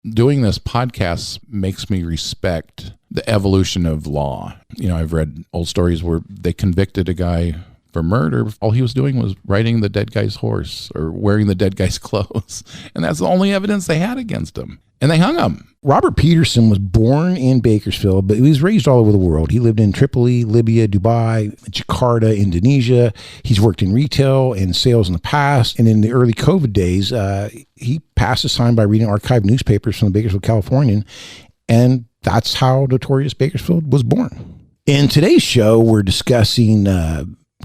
doing this podcast makes me respect the evolution of law. You know, I've read old stories where they convicted a guy for murder. All he was doing was riding the dead guy's horse or wearing the dead guy's clothes. And that's the only evidence they had against him. And they hung him. Robert Peterson was born in Bakersfield, but he was raised all over the world. He lived in Tripoli, Libya, Dubai, Jakarta, Indonesia. He's worked in retail and sales in the past. And in the early COVID days, he passed his time by reading archived newspapers from the Bakersfield Californian. And that's how Notorious Bakersfield was born. In today's show, we're discussing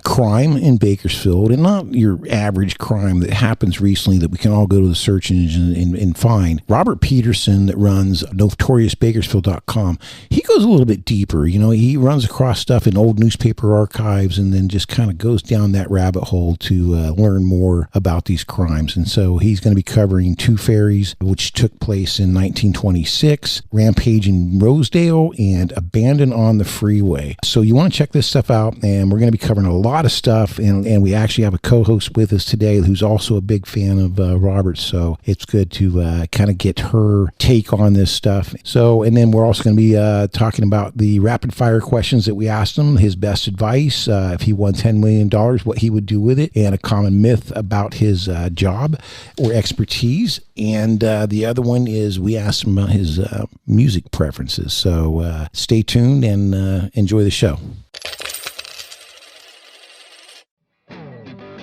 crime in Bakersfield, and not your average crime that happens recently that we can all go to the search engine and find. Robert Peterson, that runs NotoriousBakersfield.com, he goes a little bit deeper. You know, he runs across stuff in old newspaper archives and then just kind of goes down that rabbit hole to learn more about these crimes. And so he's going to be covering two ferries, which took place in 1926, Rampage in Rosedale, and Abandon on the Freeway. So you want to check this stuff out, and we're going to be covering a lot of stuff, and we actually have a co-host with us today who's also a big fan of Robert, so it's good to kind of get her take on this stuff. So, and then we're also going to be talking about the rapid fire questions that we asked him, his best advice, if he won $10 million, what he would do with it, and a common myth about his job or expertise. And the other one is we asked him about his music preferences. So stay tuned and enjoy the show.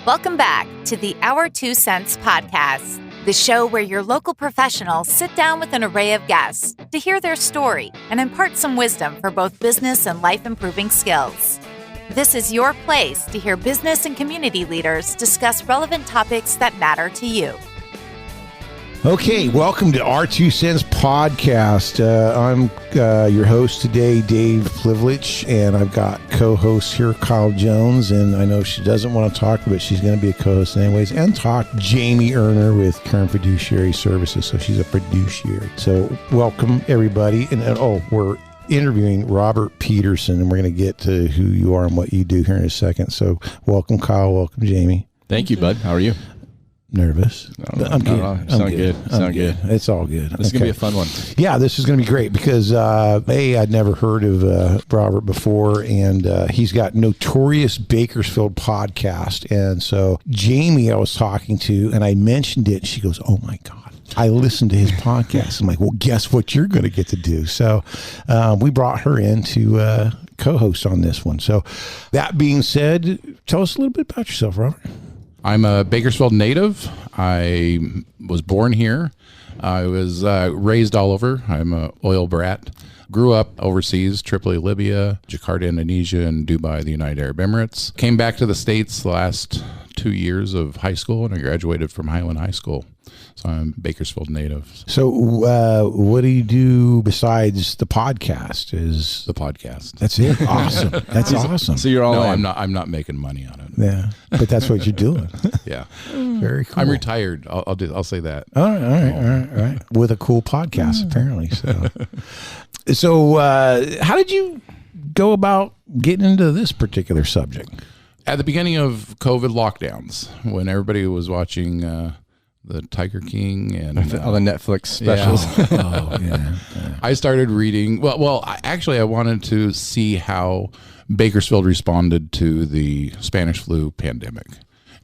Welcome back to the Our 2 Cents Podcast, the show where your local professionals sit down with an array of guests to hear their story and impart some wisdom for both business and life-improving skills. This is your place to hear business and community leaders discuss relevant topics that matter to you. Okay, welcome to Our 2 Cents Podcast. I'm your host today, Dave Plivelich, and I've got co-host here, Kyle Jones, and I know she doesn't want to talk, but she's going to be a co-host anyways, and talk Jamie Urner with Kern Fiduciary Services, so she's a fiduciary. So welcome, everybody, and we're interviewing Robert Peterson, and we're going to get to who you are and what you do here in a second. So welcome, Kyle. Welcome, Jamie. Thank you, bud. How are you? Nervous. I'm good. Sound good. It's all good. This is going to be a fun one. Yeah, this is going to be great because, I'd never heard of Robert before, and he's got Notorious Bakersfield Podcast. And so Jamie I was talking to, and I mentioned it, and she goes, oh my God, I listened to his podcast. I'm like, well, guess what you're going to get to do? So we brought her in to co-host on this one. So that being said, tell us a little bit about yourself, Robert. I'm a Bakersfield native. I was born here. I was raised all over. I'm an oil brat. Grew up overseas, Tripoli, Libya, Jakarta, Indonesia, and Dubai, the United Arab Emirates. Came back to the States the last 2 years of high school, and I graduated from Highland High School. So I'm a Bakersfield native. So what do you do besides the podcast? Is the podcast. That's it. Awesome. That's awesome. So you're all in. I'm not making money on it. Yeah, but that's what you're doing. Yeah. Very cool. I'm retired. I'll say that. All right. With a cool podcast, apparently. So how did you go about getting into this particular subject? At the beginning of COVID lockdowns, when everybody was watching the Tiger King and all the Netflix specials. Yeah. I started reading. I wanted to see how Bakersfield responded to the Spanish flu pandemic.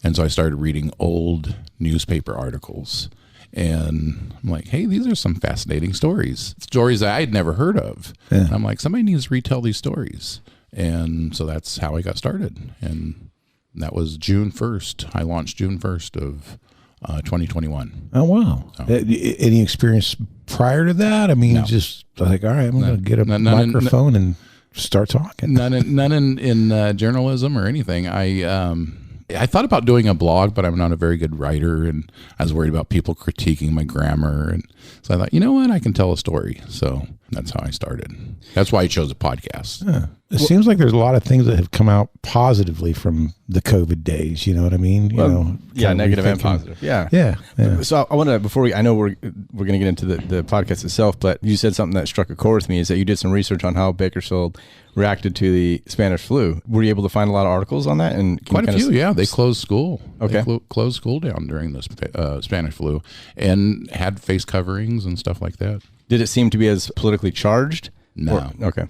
And so I started reading old newspaper articles. And I'm like, hey, these are some fascinating stories that I had never heard of. Yeah. And I'm like, somebody needs to retell these stories. And so that's how I got started. And that was June 1st. I launched June 1st of 2021. Oh, wow. So. Any experience prior to that? I mean, just like, all right, I'm going to get a microphone and start talking. None in journalism or anything. I thought about doing a blog, but I'm not a very good writer, and I was worried about people critiquing my grammar. And so I thought, you know what, I can tell a story. So that's how I started. That's why I chose a podcast. Yeah. It seems like there's a lot of things that have come out positively from the COVID days. You know what I mean? Negative and positive. Yeah. So I want to, I know we're going to get into the podcast itself, but you said something that struck a chord with me, is that you did some research on how Bakersfield reacted to the Spanish flu. Were you able to find a lot of articles on that? And quite a few, yeah. They closed school. Okay. They closed school down during the Spanish flu and had face coverings and stuff like that. Did it seem to be as politically charged? No. Okay.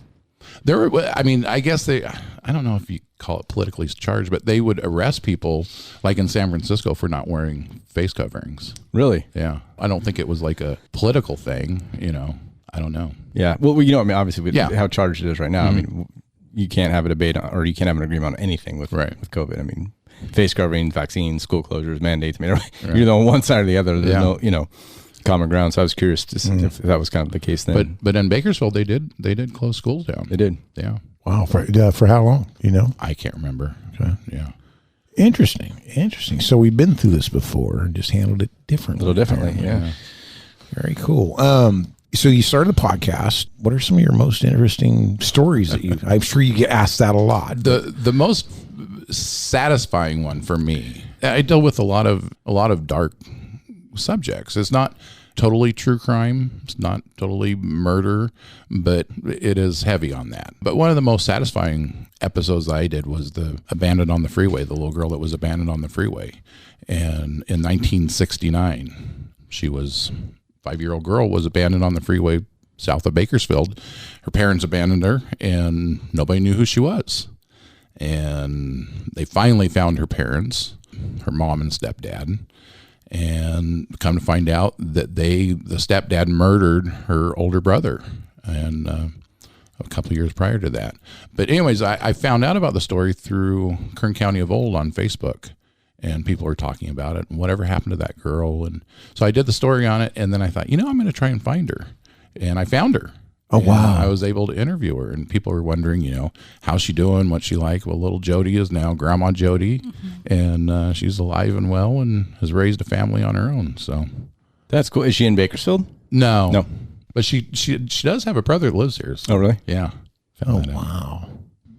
There were, I guess I don't know if you call it politically charged, but they would arrest people like in San Francisco for not wearing face coverings. Really? Yeah. I don't think it was like a political thing, I don't know. Yeah. Well, obviously with how charged it is right now, Mm-hmm. you can't have a debate or you can't have an agreement on anything with COVID. Face covering, vaccines, school closures, mandates. You're either on one side or the other. There's no, common ground. So I was curious to see if that was kind of the case then. But in Bakersfield, they did close schools down. They did. Yeah. Wow. For how long? I can't remember. Okay. Yeah. Interesting. So we've been through this before and just handled it differently. A little differently. Yeah. Very cool. So you started the podcast. What are some of your most interesting stories that I'm sure you get asked that a lot. The most satisfying one for me, I deal with a lot of dark subjects. It's not totally true crime. It's not totally murder, but it is heavy on that. But one of the most satisfying episodes I did was the abandoned on the freeway, the little girl that was abandoned on the freeway. And in 1969, she was 5-year-old girl was abandoned on the freeway south of Bakersfield. Her parents abandoned her and nobody knew who she was. And they finally found her parents, her mom and stepdad. And come to find out that the stepdad murdered her older brother, and a couple of years prior to that. But anyways, I found out about the story through Kern County of Old on Facebook, and people were talking about it and whatever happened to that girl. And so I did the story on it, and then I thought, I'm going to try and find her, and I found her. Oh, wow. I was able to interview her, and people were wondering, how's she doing, what's she like? Well, little Jody is now Grandma Jody, and she's alive and well and has raised a family on her own. So that's cool. Is she in Bakersfield? No. But she does have a brother that lives here. So. Oh, really? Yeah. Wow.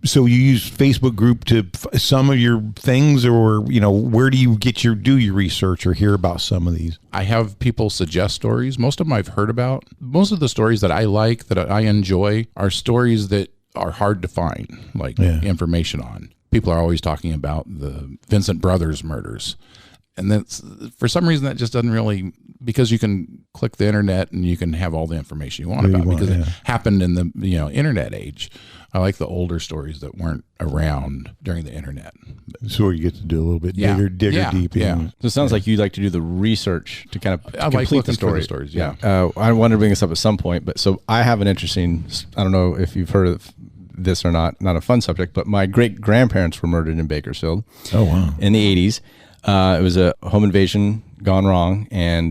So you use Facebook group to some of your things, or where do you do your research or hear about some of these? I have people suggest stories. Most of them I've heard about. Most of the stories that I like, that I enjoy, are stories that are hard to find, information on. People are always talking about the Vincent Brothers murders. And that's, for some reason, that just doesn't really, because you can click the internet and you can have all the information you want about it, because it happened in the internet age. I like the older stories that weren't around during the internet. So you get to do a little bit digger deep. Yeah. So it sounds like you like to do the research to kind of complete the stories. Yeah. I wanted to bring this up at some point, but so I have an interesting, I don't know if you've heard of this or not a fun subject, but my great grandparents were murdered in Bakersfield. Oh, wow. In the 80s. It was a home invasion gone wrong, and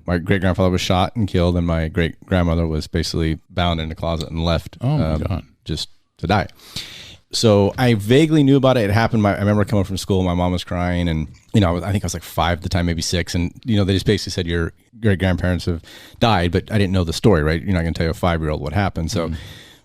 my great grandfather was shot and killed, and my great grandmother was basically bound in a closet and left. Oh my God. Just to die. So I vaguely knew about it. It happened. I remember coming from school. My mom was crying, and I think I was like 5 at the time, maybe 6, and they just basically said your great grandparents have died, but I didn't know the story. Right? You're not going to tell a 5-year-old what happened. So.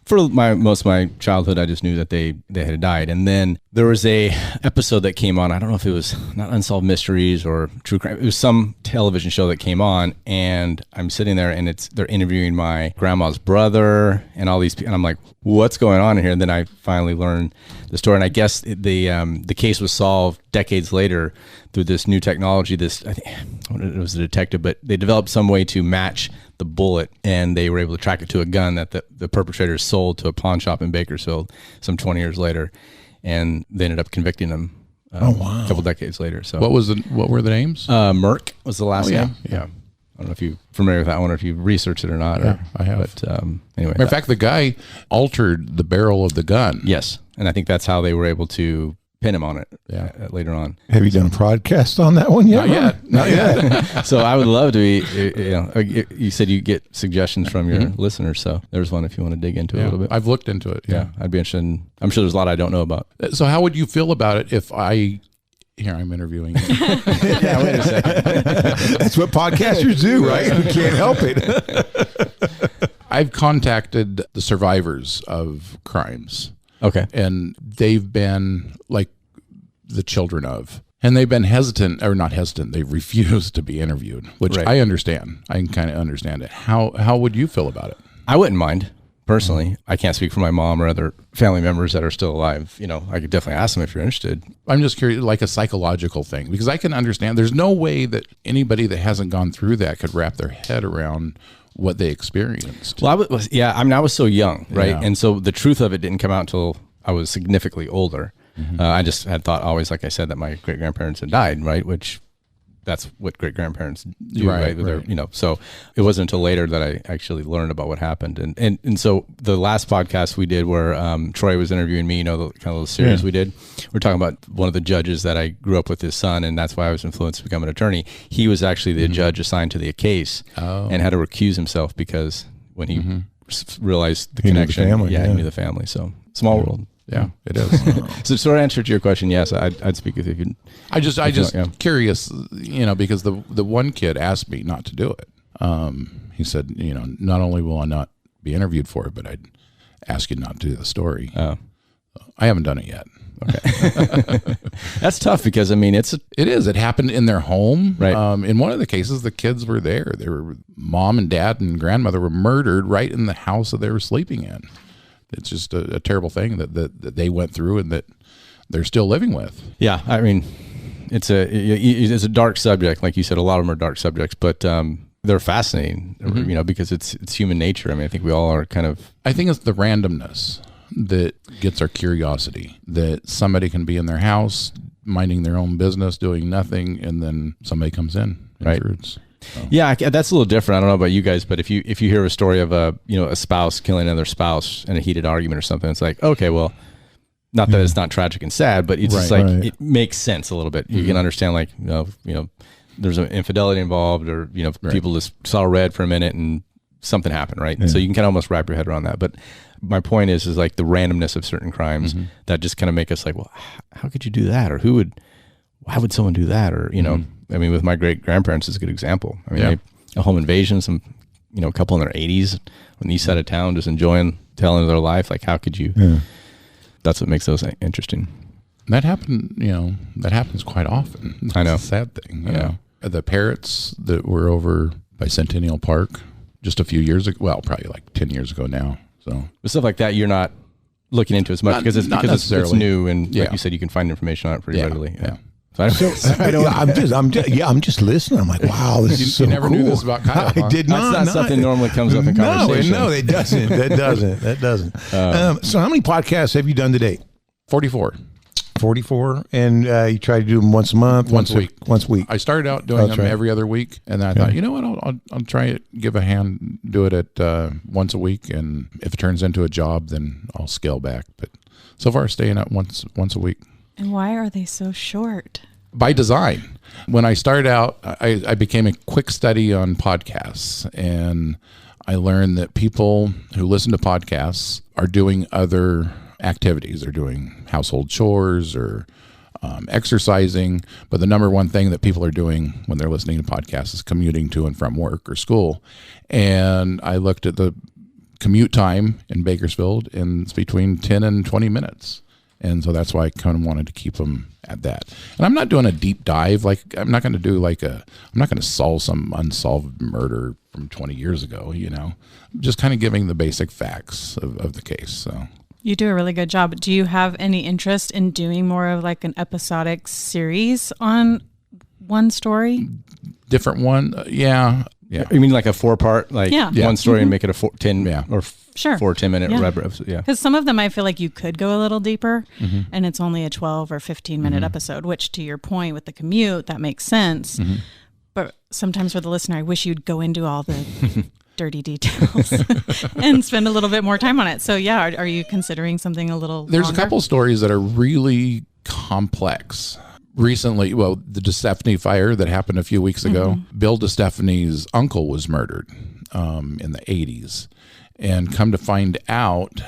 For most of my childhood, I just knew that they had died. And then there was a episode that came on. I don't know if it was not Unsolved Mysteries or True Crime. It was some television show that came on, and I'm sitting there, and they're interviewing my grandma's brother and all these people. And I'm like, what's going on in here? And then I finally learned the story. And I guess the case was solved decades later through this new technology. I think it was a detective, but they developed some way to match the bullet, and they were able to track it to a gun that the perpetrator sold to a pawn shop in Bakersfield some 20 years later, and they ended up convicting him a couple decades later. So what were the names? Merck was the last name. Yeah. I don't know if you're familiar with that one or if you've researched it or not. Yeah, I have. But anyway. Matter of fact, the guy altered the barrel of the gun. Yes. And I think that's how they were able to pin him on it later on. Have you done a podcast on that one yet? Not yet. So I would love to be, you said you get suggestions from your listeners. So there's one if you want to dig into it a little bit. I've looked into it. Yeah. I'd be interested in, I'm sure there's a lot I don't know about. So how would you feel about it if here I'm interviewing you. Yeah, wait a second. That's what podcasters do, right? We can't help it. I've contacted the survivors of crimes. Okay. And they've been like the children of. And they've been hesitant, or not hesitant, they've refused to be interviewed, which Right. I understand. I can kind of understand it. How would you feel about it? I wouldn't mind. Personally, I can't speak for my mom or other family members that are still alive. You know, I could definitely ask them if you're interested. I'm just curious, like a psychological thing, because I can understand there's no way that anybody that hasn't gone through that could wrap their head around what they experienced. Well, I was so young, right? Yeah. And so the truth of it didn't come out until I was significantly older. I just had thought always, like I said, that my great grandparents had died, right? Which that's what great grandparents do, right? Right. You know, so it wasn't until later that I actually learned about what happened. And so the last podcast we did where Troy was interviewing me, you know, the kind of the series we did, we're talking about one of the judges that I grew up with his son, and that's why I was influenced to become an attorney. He was actually the judge assigned to the case and had to recuse himself because when he realized the connection, knew the family, he knew the family. So small world. Yeah, it is. So sort of answer to your question, yes, I'd speak with you. If I just curious, you know, because the one kid asked me not to do it. He said, you know, not only will I not be interviewed for it, but I'd ask you not to do the story. I haven't done it yet. Okay. That's tough because, I mean, it is. It happened in their home. Right. In one of the cases, the kids were there. They were mom and dad and grandmother were murdered right in the house that they were sleeping in. It's just a terrible thing that they went through and that they're still living with. Yeah, I mean, it's a dark subject, like you said. A lot of them are dark subjects, but they're fascinating, you know, because it's human nature. I mean, I think we all are kind of. I think it's the randomness that gets our curiosity. That somebody can be in their house minding their own business, doing nothing, and then somebody comes in, right? Intrudes. Yeah, that's a little different. I don't know about you guys, but if you hear a story of a spouse killing another spouse in a heated argument or something, it's like, okay, well, not that it's not tragic and sad, but it's just like it makes sense a little bit. You can understand, like, you know, there's an infidelity involved, or people just saw red for a minute and something happened, right? So you can kind of almost wrap your head around that. But my point is like the randomness of certain crimes that just kind of make us like, well, how could you do that, or why would someone do that, or you know. I mean, with my great grandparents is a good example. I mean, a home invasion, a couple in their 80s on the east side of town, just enjoying telling their life. Like, how could you? Yeah. That's what makes those interesting. That happens quite often. I know. It's a sad thing. You know, the parrots that were over by Centennial Park just a few years ago. Well, probably like 10 years ago now. So, but stuff like that, you're not looking into as much because it's new, and like you said, you can find information on it pretty readily. Yeah. I'm just listening. I'm like, wow, this is so cool. You never knew this about Kyle. I did not. That's not something normally comes up in conversation. No, it doesn't. That doesn't. So how many podcasts have you done to date? 44. 44, and you try to do them once a month, once a week. I started out doing them every other week, and then I thought, you know what, I'll try it, give a hand, do it at once a week, and if it turns into a job, then I'll scale back. But so far, staying at once a week. And why are they so short? By design. When I started out, I became a quick study on podcasts, and I learned that people who listen to podcasts are doing other activities. They're doing household chores or exercising, but the number one thing that people are doing when they're listening to podcasts is commuting to and from work or school. And I looked at the commute time in Bakersfield, and it's between 10 and 20 minutes. And so that's why I kind of wanted to keep them at that. And I'm not doing a deep dive. Like, I'm not going to do I'm not going to solve some unsolved murder from 20 years ago, you know, just kind of giving the basic facts of the case. So you do a really good job. Do you have any interest in doing more of like an episodic series on one story? Different one? Yeah. You mean like a 4-part, like one story and make it a 10 or 4 10-minute episode? Yeah. Because some of them I feel like you could go a little deeper, and it's only a 12 or 15-minute episode, which to your point with the commute, that makes sense. But sometimes for the listener, I wish you'd go into all the dirty details and spend a little bit more time on it. So are you considering something a little There's longer? A couple stories that are really complex. Recently, the DeStefani fire that happened a few weeks ago, Bill DeStefani's uncle was murdered in the 80s. And come to find out,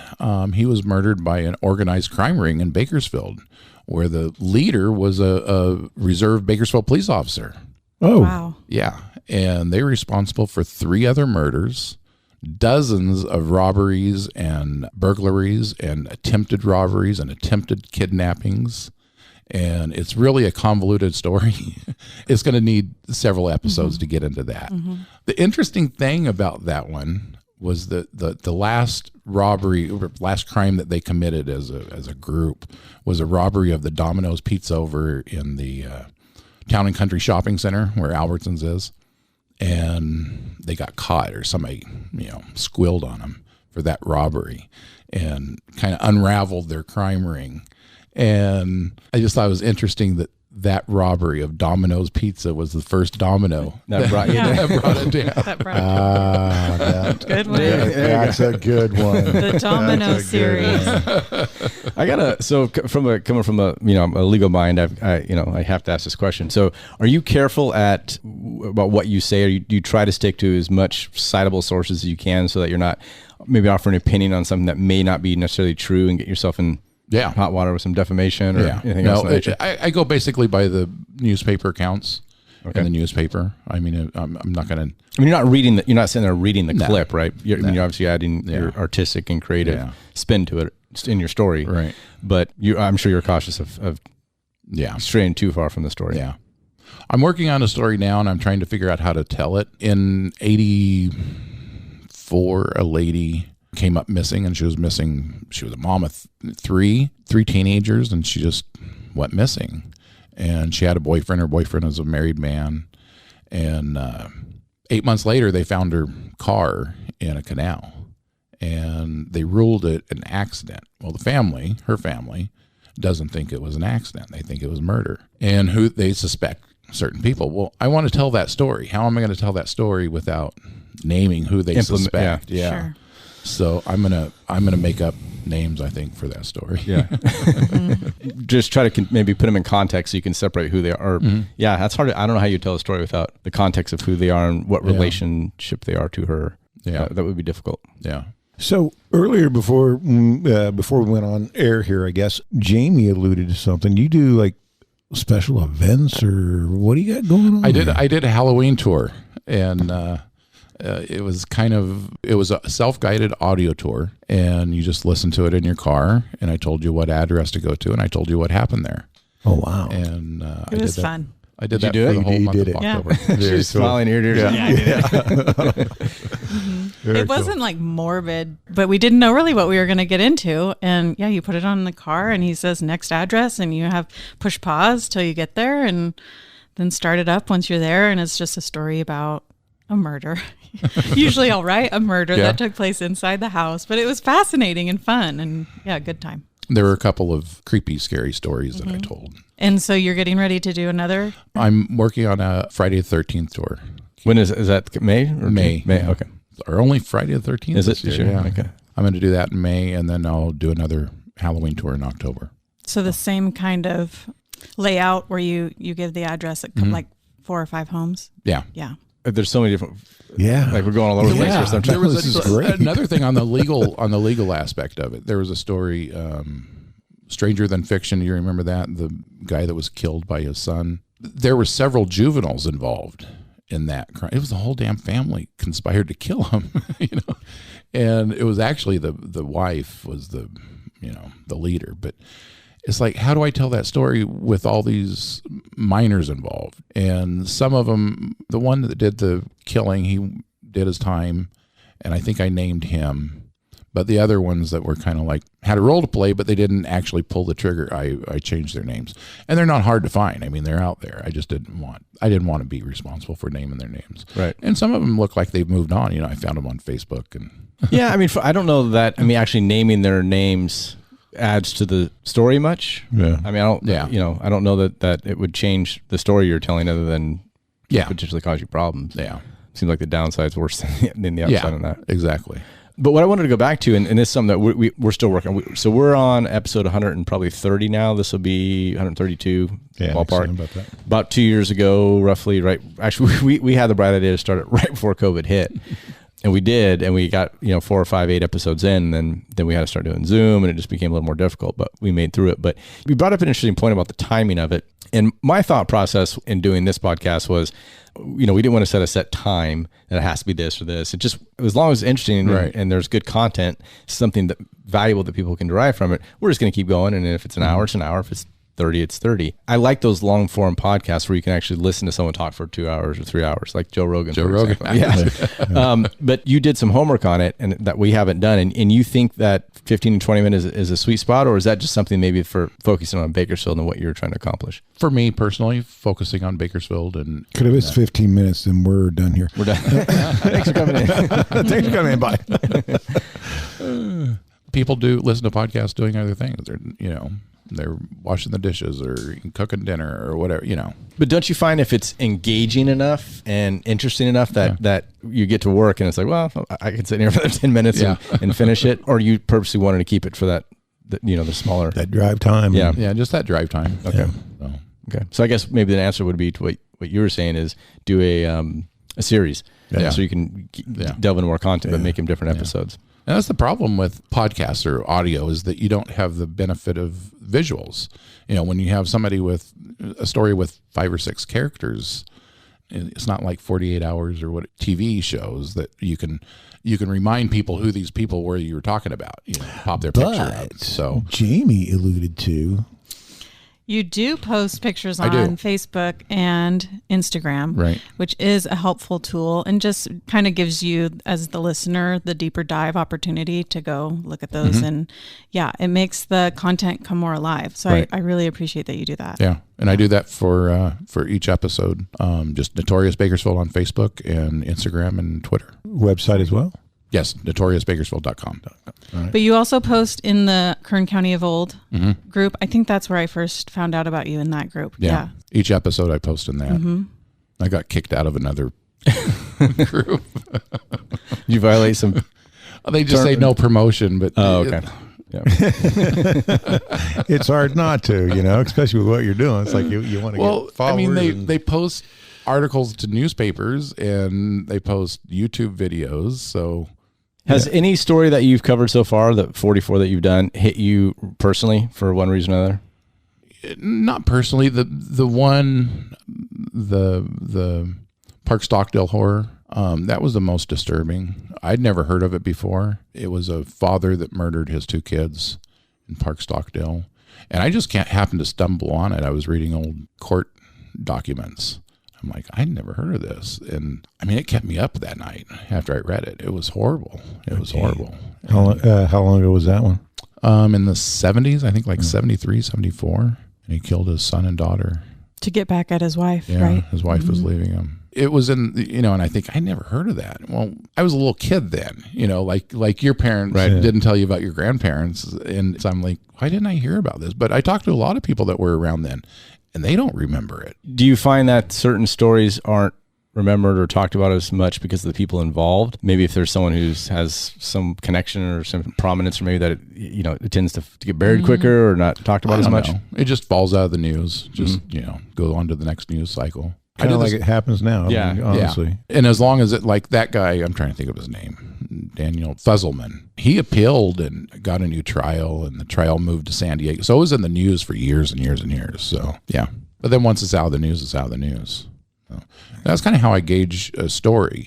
he was murdered by an organized crime ring in Bakersfield, where the leader was a reserve Bakersfield police officer. Oh, wow. Yeah. And they were responsible for 3 other murders, dozens of robberies and burglaries and attempted robberies and attempted kidnappings. And it's really a convoluted story. It's going to need several episodes to get into that. The interesting thing about that one was the last robbery, or last crime that they committed as a group was a robbery of the Domino's Pizza over in the Town and Country Shopping Center where Albertsons is. And they got caught, or somebody, squealed on them for that robbery and kind of unraveled their crime ring. And I just thought it was interesting that robbery of Domino's Pizza was the first domino That brought you that brought it down. That brought Good one. That's a good one. The Domino series. Coming from a legal mind, I have to ask this question. So, are you careful about what you say, or do you try to stick to as much citable sources as you can, so that you're not maybe offering an opinion on something that may not be necessarily true, and get yourself in hot water with some defamation or anything else? I go basically by the newspaper accounts in the newspaper. I mean, I'm not going to. I mean, you're not sitting there reading the clip, right? You're obviously adding your artistic and creative spin to it in your story, right? But I'm sure you're cautious of straying too far from the story. Yeah, I'm working on a story now, and I'm trying to figure out how to tell it. In '84, a lady came up missing, and she was missing. She was a mom of three teenagers, and she just went missing. And she had a boyfriend. Her boyfriend was a married man. And 8 months later, they found her car in a canal, and they ruled it an accident. Well, her family doesn't think it was an accident. They think it was murder, and they suspect certain people. Well, I want to tell that story. How am I going to tell that story without naming who they suspect? Yeah. Sure. So I'm gonna make up names, I think, for that story. Yeah. Just try to maybe put them in context so you can separate who they are. Yeah, that's hard. I don't know how you tell a story without the context of who they are and what relationship they are to her. Yeah, that would be difficult. Yeah. So earlier, before we went on air here, I guess Jamie alluded to something. You do like special events, or what do you got going on? I did a Halloween tour, and it was a self-guided audio tour, and you just listen to it in your car, and I told you what address to go to, and I told you what happened there. Oh, wow. And it was fun. I did that for the whole month of October. She's smiling ear to ear. Yeah, I did it. It wasn't like morbid, but we didn't know really what we were going to get into. And you put it on in the car, and he says next address, and you have push pause till you get there, and then start it up once you're there. And it's just a story about a murder. Usually I'll write a murder that took place inside the house, but it was fascinating and fun, and good time. There were a couple of creepy, scary stories that I told. And so you're getting ready to do another? I'm working on a Friday the 13th tour. When is that? May? May. Okay. Or only Friday the 13th is it this year? Yeah. Okay. I'm going to do that in May, and then I'll do another Halloween tour in October. So the same kind of layout where you give the address at like 4 or 5 homes? Yeah. Yeah. There's so many different. Yeah, like we're going all over the place here sometimes. There was another thing on the legal aspect of it. There was a story, Stranger Than Fiction. You remember that? The guy that was killed by his son. There were several juveniles involved in that crime. It was the whole damn family conspired to kill him, And it was actually the wife was the leader, but. It's like, how do I tell that story with all these minors involved? And some of them, the one that did the killing, he did his time, and I think I named him. But the other ones that were kind of like, had a role to play, but they didn't actually pull the trigger, I changed their names. And they're not hard to find. I mean, they're out there. I didn't want to be responsible for naming their names. Right. And some of them look like they've moved on. I found them on Facebook. And yeah, I mean, I don't know that, actually naming their names adds to the story much. Yeah. I mean, I don't know that it would change the story you're telling other than potentially cause you problems. Yeah. Seems like the downside's worse than the upside on that. Exactly. But what I wanted to go back to, and this is something that we're still working on. So we're on episode 130 now. This will be 132 ballpark. About 2 years ago, roughly, right? Actually, we had the bright idea to start it right before COVID hit. And we did, and we got 4 or 5, 8 episodes in, and then we had to start doing Zoom, and it just became a little more difficult, but we made through it. But we brought up an interesting point about the timing of it. And my thought process in doing this podcast was, we didn't want to set a set time that it has to be this or this. It just, as long as it's interesting and there's good content, something that valuable that people can derive from it, we're just going to keep going. And if it's an hour, it's an hour. If it's 30, it's 30. I like those long form podcasts where you can actually listen to someone talk for 2 hours or 3 hours, like Joe Rogan. Yeah. But you did some homework on it and that we haven't done. And you think that 15 to 20 minutes is a sweet spot, or is that just something maybe for focusing on Bakersfield and what you're trying to accomplish? For me personally, focusing on Bakersfield and could have been 15 minutes and we're done here. We're done. Thanks for coming in. Thanks for coming in. Bye. People do listen to podcasts doing other things. They're washing the dishes or cooking dinner or whatever, But don't you find if it's engaging enough and interesting enough that you get to work and it's like, well, I can sit here for 10 minutes and finish it, or you purposely wanted to keep it for the smaller that drive time? Yeah, just that drive time. Okay. Yeah. Okay. So I guess maybe the answer would be to what you were saying is do a series, so you can delve into more content, but make them different episodes. And that's the problem with podcasts or audio, is that you don't have the benefit of visuals. When you have somebody with a story with 5 or 6 characters, it's not like 48 Hours or what TV shows that you can remind people who these people were you were talking about. Pop their picture up. So Jamie alluded to. You do post pictures on Facebook and Instagram, right, which is a helpful tool and just kind of gives you, as the listener, the deeper dive opportunity to go look at those. And it makes the content come more alive. So I really appreciate that you do that. Yeah. And I do that for each episode. Just Notorious Bakersfield on Facebook and Instagram and Twitter. Website as well? Yes, notoriousbakersfield.com. Right. But you also post in the Kern County of Old group. I think that's where I first found out about you, in that group. Yeah. Each episode I post in that. I got kicked out of another group. You violate some... They just say no promotion, but... Oh, okay. Yeah. It's hard not to, especially with what you're doing. It's like you want to get followers. I mean, they post articles to newspapers and they post YouTube videos, so... Has any story that you've covered so far, the 44 that you've done, hit you personally for one reason or another? Not personally. The Park Stockdale horror, that was the most disturbing. I'd never heard of it before. It was a father that murdered his 2 kids in Park Stockdale, and I just happen to stumble on it. I was reading old court documents. I'm like, I'd never heard of this. And I mean, it kept me up that night after I read it. It was horrible. It was horrible. How long ago was that one? In the 70s, I think, like 73, 74. And he killed his son and daughter. To get back at his wife, yeah, right? His wife was leaving him. It was in, and I think I never heard of that. Well, I was a little kid then, like your parents didn't tell you about your grandparents. And so I'm like, why didn't I hear about this? But I talked to a lot of people that were around then, and they don't remember it. Do you find that certain stories aren't remembered or talked about as much because of the people involved? Maybe if there's someone who has some connection or some prominence, or maybe that it tends to get buried quicker or not talked about as much. It just falls out of the news. Just go on to the next news cycle. Kind of like it happens now. Yeah, I mean, honestly. Yeah. And as long as it, like that guy, I'm trying to think of his name, Daniel Fuzzelman. He appealed and got a new trial, and the trial moved to San Diego. So it was in the news for years and years and years. So yeah, but then once it's out of the news, it's out of the news. So that's kind of how I gauge a story.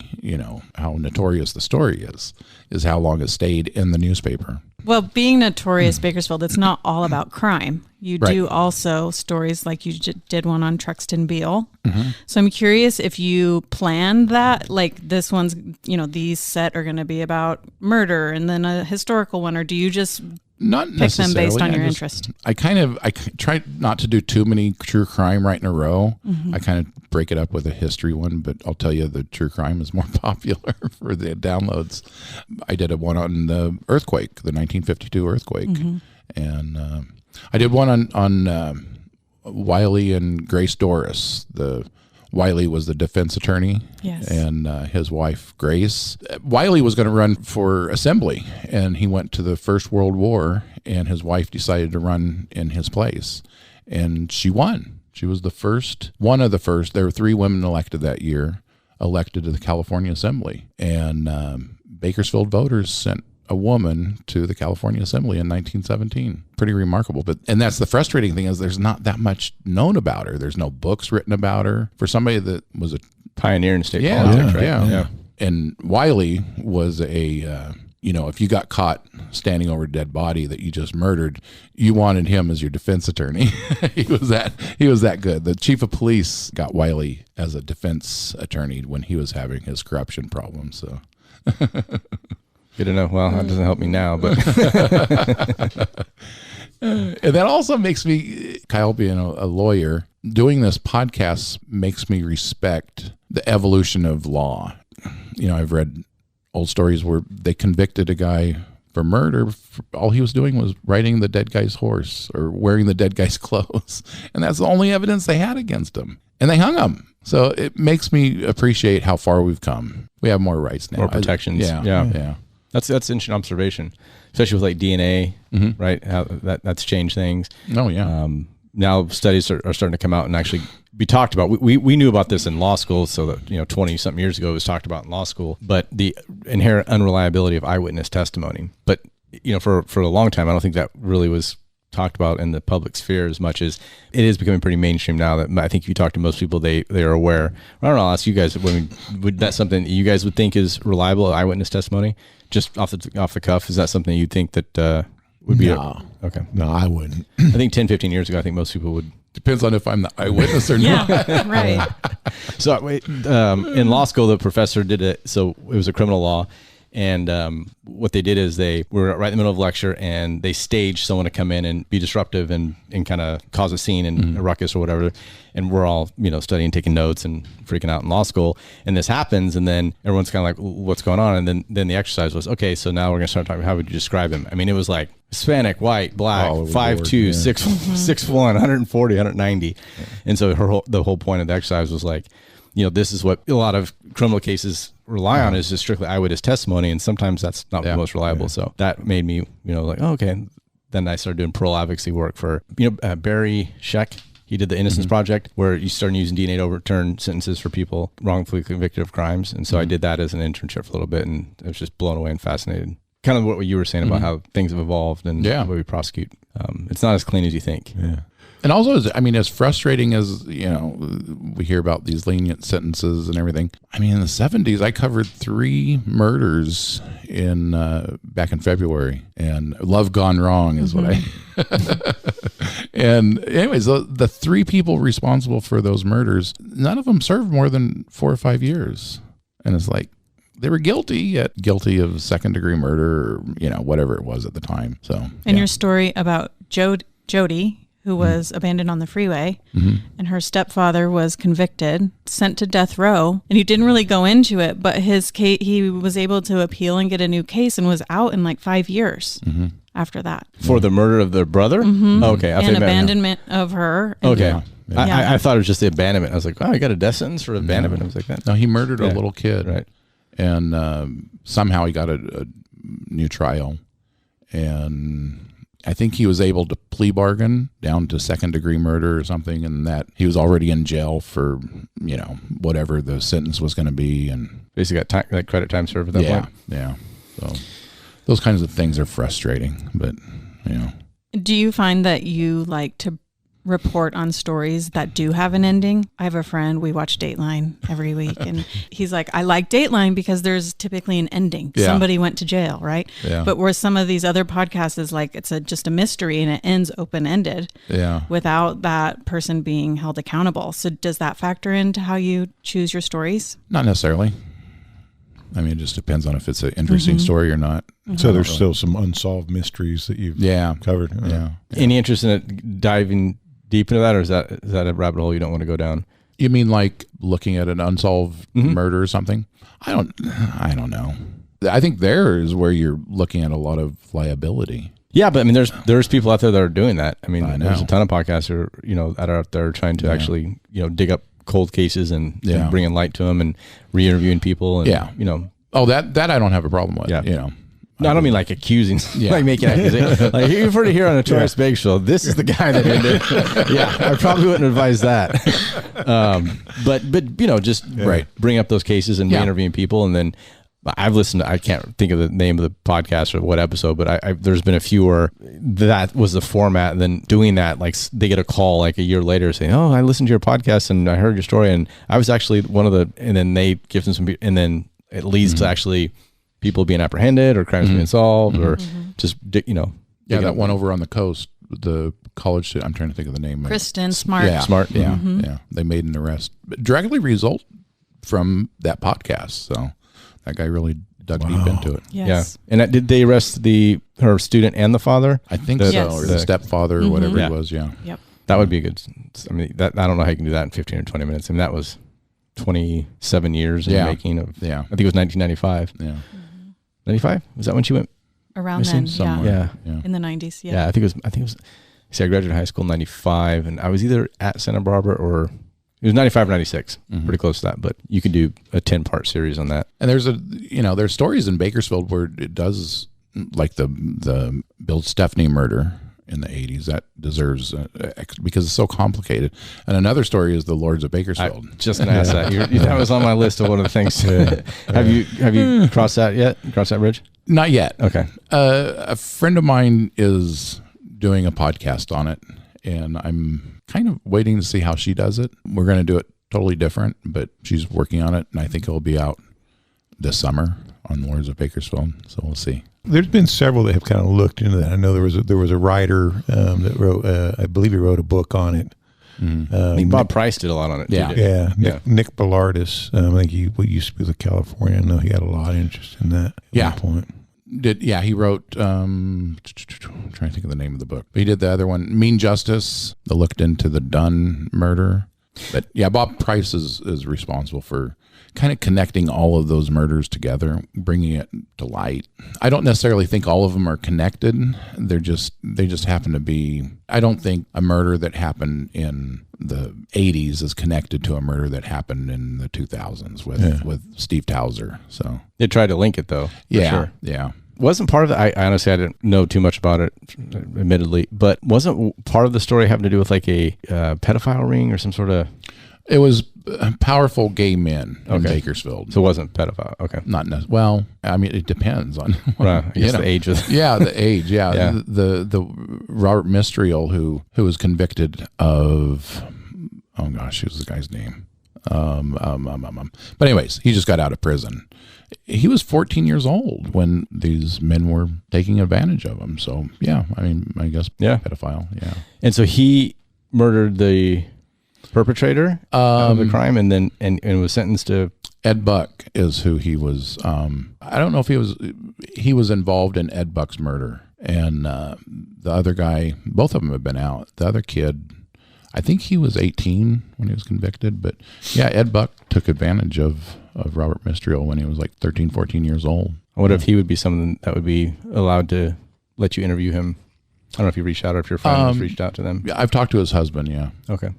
How notorious the story is how long it stayed in the newspaper. Well, being Notorious Bakersfield, it's not all about crime. You do also stories like you did one on Truxton Beale. So I'm curious if you planned that, like this one's, these set are going to be about murder and then a historical one, or do you just not pick them based on your interest? I try not to do too many true crime right in a row. I kind of break it up with a history one, but I'll tell you the true crime is more popular for the downloads. I did one on the earthquake, the 1952 earthquake. And I did one on Wiley and Grace Doris. Wiley was the defense attorney, and his wife, Grace. Wiley was going to run for assembly, and he went to the First World War, and his wife decided to run in his place, and she won. She was one of the first. There were 3 women elected that year, elected to the California Assembly, and Bakersfield voters sent a woman to the California Assembly in 1917. Pretty remarkable. And that's the frustrating thing, is there's not that much known about her. There's no books written about her. For somebody that was a pioneer in state politics, right? Yeah. And Wiley was a if you got caught standing over a dead body that you just murdered, you wanted him as your defense attorney. He was that good. The chief of police got Wiley as a defense attorney when he was having his corruption problems. So good to know. Well, that doesn't help me now, but and that also makes me, Kyle being a lawyer, doing this podcast makes me respect the evolution of law. I've read old stories where they convicted a guy for murder. All he was doing was riding the dead guy's horse or wearing the dead guy's clothes. And that's the only evidence they had against him. And they hung him. So it makes me appreciate how far we've come. We have more rights now. More protections. Yeah. That's an interesting observation, especially with like DNA, right? How that's changed things. Oh, yeah. Now studies are starting to come out and actually be talked about. We knew about this in law school, so that 20 something years ago it was talked about in law school. But the inherent unreliability of eyewitness testimony. But for a long time, I don't think that really was talked about in the public sphere as much as it is becoming pretty mainstream now. That I think if you talk to most people, they are aware. I don't know. I'll ask you guys. Would that something you guys would think is reliable eyewitness testimony? Just off the cuff, is that something you think that would be? Okay. No, I wouldn't. I think 10, 15 years ago, I think most people would. Depends on if I'm the eyewitness or not. Yeah, right. So in law school, the professor did it. So it was a criminal law. And what they did is they were right in the middle of lecture and they staged someone to come in and be disruptive and kind of cause a scene and a ruckus or whatever. And we're all, studying, taking notes and freaking out in law school. And this happens. And then everyone's kind of like, what's going on? And then the exercise was, okay, so now we're going to start talking. How would you describe him? I mean, it was like Hispanic, white, black, 5'2", 6'1", 140, 190. Yeah. And so the whole point of the exercise was like, this is what a lot of criminal cases rely on is just strictly eyewitness testimony. And sometimes that's not the most reliable. Yeah. So that made me, like, oh, okay. Then I started doing parole advocacy work for, Barry Scheck. He did the Innocence Project where you started using DNA to overturn sentences for people wrongfully convicted of crimes. And so I did that as an internship for a little bit and I was just blown away and fascinated. Kind of what you were saying about how things have evolved and the way we prosecute. It's not as clean as you think. Yeah. And also, as frustrating as, we hear about these lenient sentences and everything. I mean, in the 70s, I covered 3 murders back in February, and love gone wrong is what I... And anyways, the 3 people responsible for those murders, none of them served more than 4 or 5 years. And it's like, they were guilty of second-degree murder or, whatever it was at the time. So, and your story about Jody, who was abandoned on the freeway, and her stepfather was convicted, sent to death row, and he didn't really go into it, but his case, he was able to appeal and get a new case and was out in like 5 years after that. For the murder of their brother? Okay. And abandonment of her. Okay. I thought it was just the abandonment. I was like, oh, I got a death sentence for abandonment. I was like, that. No, he murdered a little kid. Right. And somehow he got a new trial. And I think he was able to plea bargain down to second-degree murder or something, and that he was already in jail for, whatever the sentence was going to be. And basically got like credit time served at that point. Yeah. So those kinds of things are frustrating, but, Do you find that you like to report on stories that do have an ending? I have a friend, we watch Dateline every week, and he's like, I like Dateline because there's typically an ending. Yeah. Somebody went to jail, right? Yeah. But where some of these other podcasts is like, it's just a mystery and it ends open-ended without that person being held accountable. So does that factor into how you choose your stories? Not necessarily. I mean, it just depends on if it's an interesting story or not. So there's still some unsolved mysteries that you've covered. Yeah. Any interest in it diving deep into that, or is that a rabbit hole you don't want to go down? You mean like looking at an unsolved murder or something? I don't know. I think there is where you're looking at a lot of liability. Yeah, but I mean, there's people out there that are doing that. I mean, there's a ton of podcasts that are out there trying to actually dig up cold cases and bringing light to them and re-interviewing people. And, Oh, that I don't have a problem with. Yeah. No, I don't mean like accusing, like making accusations. Like you've heard it here on Notorious Bakersfield. This is the guy that did it. I probably wouldn't advise that. But just bring up those cases and re-interviewing people. And then I've listened to, I can't think of the name of the podcast or what episode, but there's been a few where that was the format. And then doing that, like they get a call like a year later saying, oh, I listened to your podcast and I heard your story. And I was actually and then they give them some, and then it leads to actually people being apprehended or crimes being solved or just, Yeah, that one over on the coast, the college, I'm trying to think of the name. Kristen Smart. Yeah. Smart. Yeah. Yeah. They made an arrest directly result from that podcast. So that guy really dug deep into it. Yes. Yeah. And did they arrest her student and the father? I think so. Yes. Or the stepfather or whatever Yeah. it was. Yeah. Yep. That would be a good, I mean, I don't know how you can do that in 15 or 20 minutes. I mean, that was 27 years in the making of, Yeah. I think it was 1995. Yeah. 95? Was that when she went Around Missing then, somewhere. Yeah. in the 90s. Yeah. Yeah, I think it was. See, I graduated high school in 95, and I was either at Santa Barbara or it was 95 or 96, pretty close to that. But you could do a 10-part series on that. And there's stories in Bakersfield where it does, like the Bill Stepney murder in the 80s, that deserves because it's so complicated. And another story is the Lords of Bakersfield. Just gonna ask that. That was on my list of one of the things. Have you crossed that yet? Crossed that bridge? Not yet. Okay. A friend of mine is doing a podcast on it, and I'm kind of waiting to see how she does it. We're going to do it totally different, but she's working on it, and I think it'll be out this summer on Lords of Bakersfield. So we'll see. There's been several that have kind of looked into that. I know there was a writer that wrote, I believe he wrote a book on it. I think Bob Price did a lot on it. Yeah. Too, didn't he? Nick Ballardis. I think he used to be with California. I know he had a lot of interest in that at one point. He wrote, I'm trying to think of the name of the book. But he did the other one, Mean Justice, that looked into the Dunn murder. But yeah, Bob Price is responsible for kind of connecting all of those murders together, bringing it to light. I don't necessarily think all of them are connected. They just happen to be. I don't think a murder that happened in the 80s is connected to a murder that happened in the 2000s with Steve Towser. So They tried to link it though. yeah, Sure. yeah. Wasn't part of it, I honestly, I didn't know too much about it, admittedly, but wasn't part of the story having to do with like a pedophile ring or some sort of... It was powerful gay men in Bakersfield. So it wasn't pedophile. Okay. Not necessarily. Well, I mean, it depends on Right. I guess the age of... Yeah, the age. Yeah, Yeah. The Robert Mistrial who was convicted of, oh gosh, who's the guy's name? But anyways, he just got out of prison. He was 14 years old when these men were taking advantage of him. So yeah, I mean, I guess pedophile. Yeah. And so he murdered the perpetrator of the crime and then and was sentenced to... Ed Buck is who he was. I don't know if he was involved in Ed Buck's murder, and the other guy, both of them have been out. The other kid, I think he was 18 when he was convicted, but yeah, Ed Buck took advantage of Robert Mistrial when he was like 13, 14 years old. I wonder if he would be someone that would be allowed to let you interview him. I don't know if you reached out or if your friend has reached out to them. Yeah, I've talked to his husband. Yeah. Okay.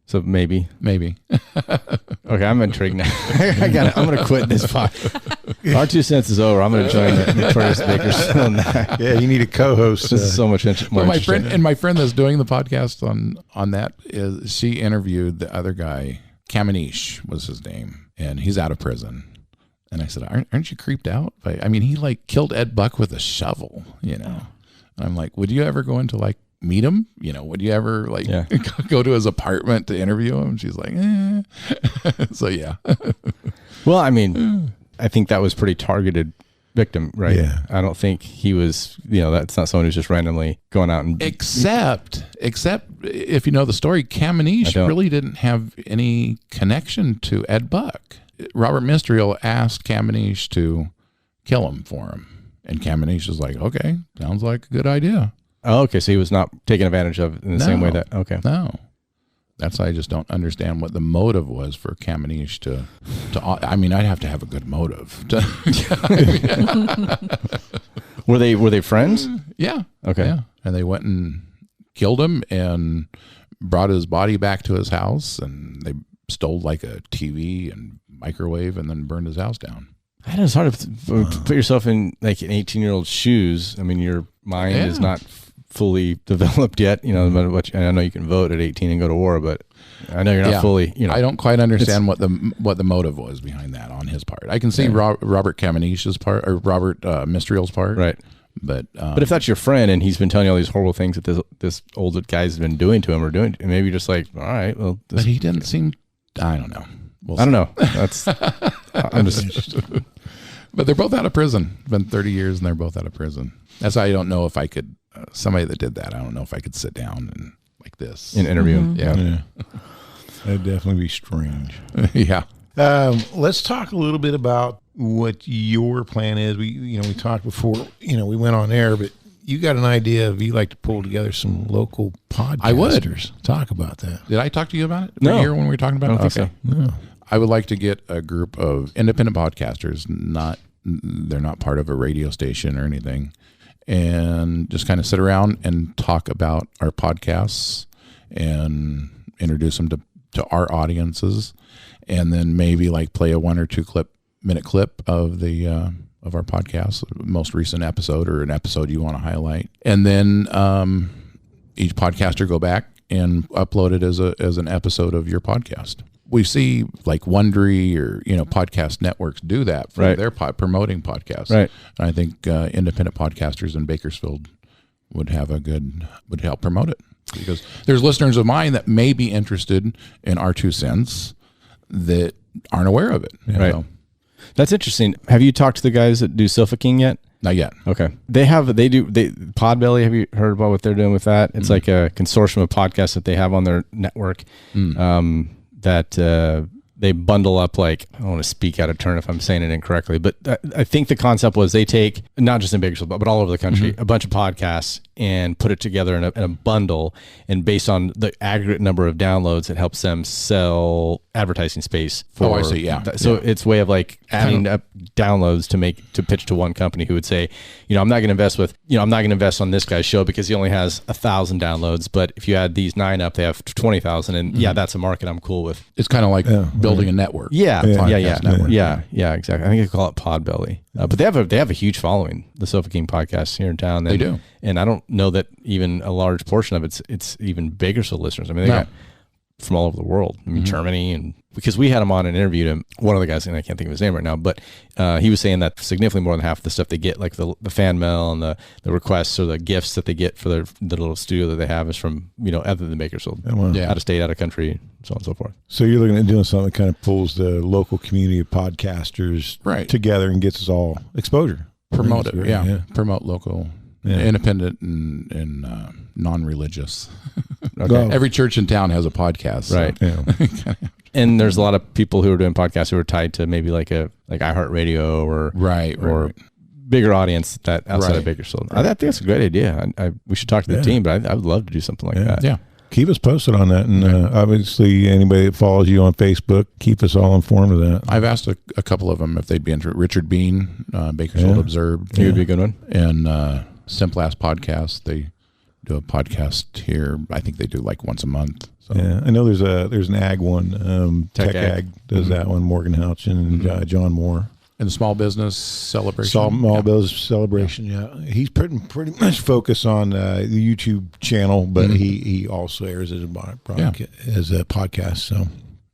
So maybe. Okay, I'm intrigued now. I'm going to quit this podcast. Our 2 cents is over. I'm going to join the Notorious Bakersfield. Yeah, you need a co-host. This is so much more my interesting. friend that's doing the podcast on that she interviewed the other guy. Kamanish was his name, and he's out of prison. And I said, aren't you creeped out? I mean, he like killed Ed Buck with a shovel, you know. And I'm like, would you ever go into like meet him? You know, would you ever like go to his apartment to interview him? She's like, So yeah. Well, I mean, I think that was pretty targeted victim, right? Yeah. I don't think he was, that's not someone who's just randomly going out and... Except if you know the story, Kamanish really didn't have any connection to Ed Buck. Robert Mistrial asked Kamanish to kill him for him. And Kamanish is like, okay, sounds like a good idea. Oh, okay. So he was not taken advantage of in the same way that... Okay. No. That's why I just don't understand what the motive was for Kamanish to I mean, I'd have to have a good motive. Were they friends? Yeah. Okay. Yeah. And they went and killed him and brought his body back to his house, and they stole like a TV and microwave and then burned his house down. That is hard to put yourself in like an 18-year-old's shoes. I mean, your mind is not fully developed yet. No matter what. I know you can vote at 18 and go to war, but I know you're not fully. I don't quite understand what the motive was behind that on his part. I can see Robert Kamanish's part or Robert Mistrial's part, right? But if that's your friend and he's been telling you all these horrible things that this older guy's been doing to him or doing, maybe you're just like, all right, well. But he didn't seem. I don't know. I don't know. That's. I'm just. But they're both out of prison. It's been 30 years and they're both out of prison. That's why I don't know if I could, somebody that did that, I don't know if I could sit down and like this. And interview him. Yeah. That'd definitely be strange. Yeah. Let's talk a little bit about what your plan is. We talked before, we went on air, but you got an idea of you like to pull together some local podcasters. I would. Talk about that. Did I talk to you about it? No. Here when we were talking about I it? don't think so. No. I would like to get a group of independent podcasters, they're not part of a radio station or anything, and just kind of sit around and talk about our podcasts and introduce them to our audiences, and then maybe like play a 1 or 2 minute clip of the of our podcast, most recent episode or an episode you want to highlight, and then each podcaster go back and upload it as an episode of your podcast. We see like Wondery or podcast networks do that for their promoting podcasts. Right. And I think independent podcasters in Bakersfield would help promote it, because there's listeners of mine that may be interested in our 2 cents that aren't aware of it. Right. That's interesting. Have you talked to the guys that do Sofa King yet? Not yet. Okay. Podbelly, have you heard about what they're doing with that? It's like a consortium of podcasts that they have on their network. That they bundle up, like, I don't want to speak out of turn if I'm saying it incorrectly, but I think the concept was they take, not just in Bakersfield, but all over the country, a bunch of podcasts and put it together in a bundle, and based on the aggregate number of downloads, it helps them sell advertising space for. I see. Yeah. It's a way of like adding up downloads to pitch to one company who would say, I'm not going to invest on this guy's show because he only has 1,000 downloads, but if you add these 9 up, they have 20,000, and that's a market I'm cool with. It's kind of like building a network. Network. Network. Yeah, exactly. I think they call it Podbelly, but they have a huge following, the Sofa King podcast here in town. They do, and I don't know that even a large portion of it's even Bakersfield listeners. I mean, they got from all over the world. I mean, Germany, and because we had him on and interviewed him, one of the guys, and I can't think of his name right now, but he was saying that significantly more than half of the stuff they get, like the fan mail and the requests or the gifts that they get for the little studio that they have, is from other than Bakersfield, out of state, out of country, so on and so forth. So you're looking at doing something that kind of pulls the local community of podcasters together and gets us all exposure. Promote it, promote local. Yeah. Independent and non-religious. Okay. Every church in town has a podcast, right? So. Yeah. And there's a lot of people who are doing podcasts who are tied to maybe like iHeartRadio or bigger audience that outside of Bakersfield. I think that's a great idea. We should talk to the team, but I would love to do something like that. Yeah. Keep us posted on that, and obviously anybody that follows you on Facebook, keep us all informed of that. I've asked a couple of them if they'd be interested. Richard Bean, Bakersfield Observed. He would be a good one. And Simplast Podcast, they do a podcast here. I think they do like once a month. So. Yeah, I know there's an ag one. Tech Ag does that one. Morgan Houchin and John Moore. And the Small Business Celebration. Small Business Celebration, yeah. He's pretty much focused on the YouTube channel, but he also airs as a podcast. So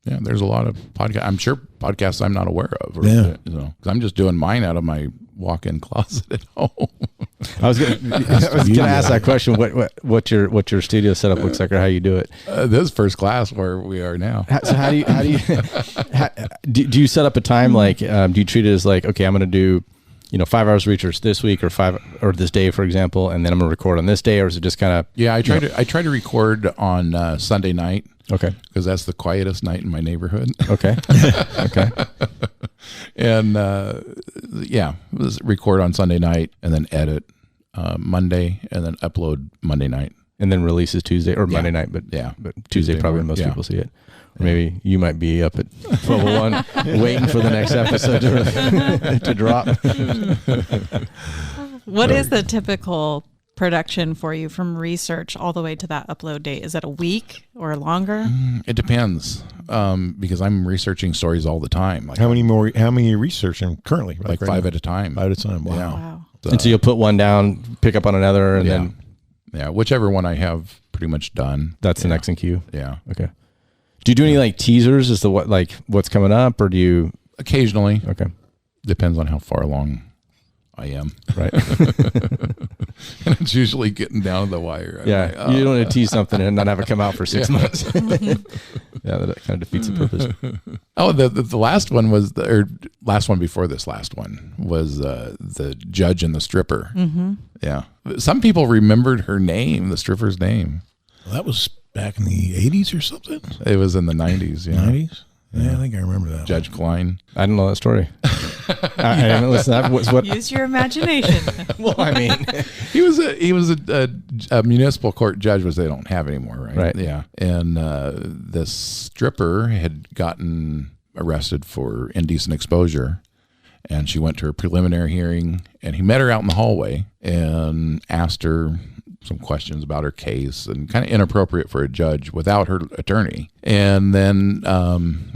yeah, there's a lot of podcasts. I'm sure podcasts I'm not aware of. Because I'm just doing mine out of my walk-in closet at home. I was gonna ask that question. What your studio setup looks like, or how you do it? This is first class where we are now. So how do you do you set up a time, like do you treat it as like, okay, I'm going to do 5 hours research this week or this day, for example, and then I'm going to record on this day, or is it just kind of I try to record on Sunday night. Okay, because that's the quietest night in my neighborhood. Okay. And record on Sunday night and then edit Monday and then upload Monday night. And then releases Tuesday or Monday night, but Tuesday probably when most people see it. Or maybe you might be up at 12:01 waiting for the next episode to drop. What is the typical production for you from research all the way to that upload date? Is it a week or longer? It depends, because I'm researching stories all the time. Like how many are you researching currently? Like 5 at a time. 5 at a time. Wow. Wow. And so you'll put one down, pick up on another, and then whichever one I have pretty much done. That's the next in queue. Yeah. Okay. Do you do any like teasers as to what's coming up, or do you occasionally? Okay. Depends on how far along I am. Right. And it's usually getting down to the wire. You don't want to tease something and not have it come out for 6 months. Yeah, that kind of defeats the purpose. Oh, the last one was last one before this last one was the judge and the stripper. Mm-hmm. Yeah, some people remembered her name, the stripper's name. Well, that was back in the 80s or something. It was in the 90s. Yeah, 90s. Yeah, I think I remember that. Judge Klein. I didn't know that story. I haven't listened. That was what. Use your imagination. Well, I mean, he was a municipal court judge, which they don't have anymore, right? Right. Yeah, and this stripper had gotten arrested for indecent exposure, and she went to her preliminary hearing, and he met her out in the hallway and asked her some questions about her case, and kind of inappropriate for a judge without her attorney, and then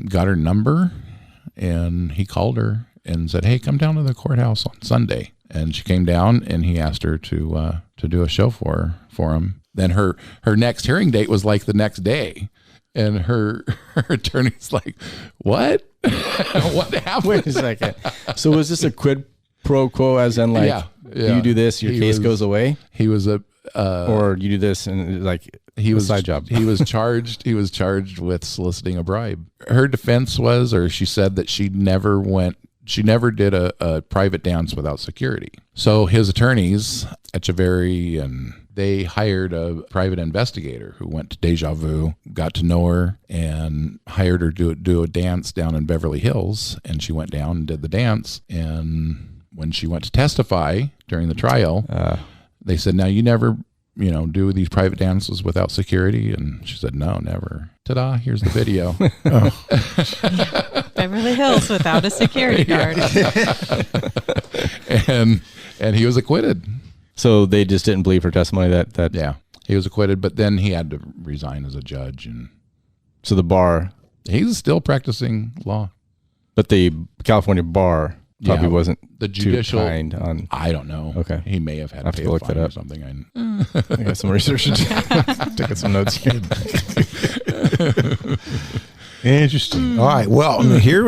got her number, and he called her and said, "Hey, come down to the courthouse on Sunday." And she came down, and he asked her to do a show for him. Then her next hearing date was like the next day, and her attorney's like, "What? What happened?" Wait a second. So was this a quid pro quo, as in like, you do this, your case goes away? He was or you do this and like he was a side job. He was charged with soliciting a bribe. Her defense was, or she said that she never did a private dance without security. So his attorneys, Echeverry, and they hired a private investigator who went to Deja Vu, got to know her, and hired her to do a dance down in Beverly Hills. And she went down and did the dance. And when she went to testify during the trial, they said, "Now you never, do these private dances without security?" And she said, "No, never." Ta-da! Here's the video. Beverly Hills without a security guard. and he was acquitted. So they just didn't believe her testimony that Yeah, he was acquitted, but then he had to resign as a judge, and so the bar, he's still practicing law. But the California bar probably wasn't the judicial too kind on. I don't know. Okay, he may have had to pay look a fine that up or something. I got some research to do. Taking some notes here. Interesting. All right. Well, here,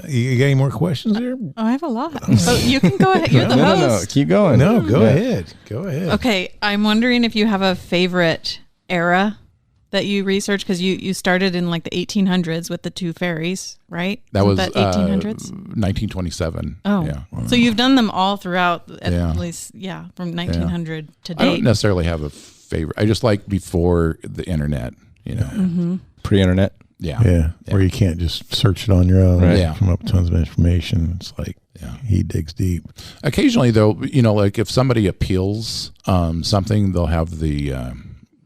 you got any more questions there? Oh, I have a lot. Oh, you can go ahead. You're the host. No, keep going. No, go ahead. Go ahead. Okay. I'm wondering if you have a favorite era that you researched, because you started in like the 1800s with the two ferries, right? That was 1800s? 1927. Oh, yeah. So you've done them all throughout, at Yeah. least, from 1900 to date. I don't necessarily have a favorite. I just like before the internet, Pre-internet. Yeah. Where you can't just search it on your own. Right. Yeah. Come up with tons of information. It's like, he digs deep. Occasionally, though, like if somebody appeals something, they'll have the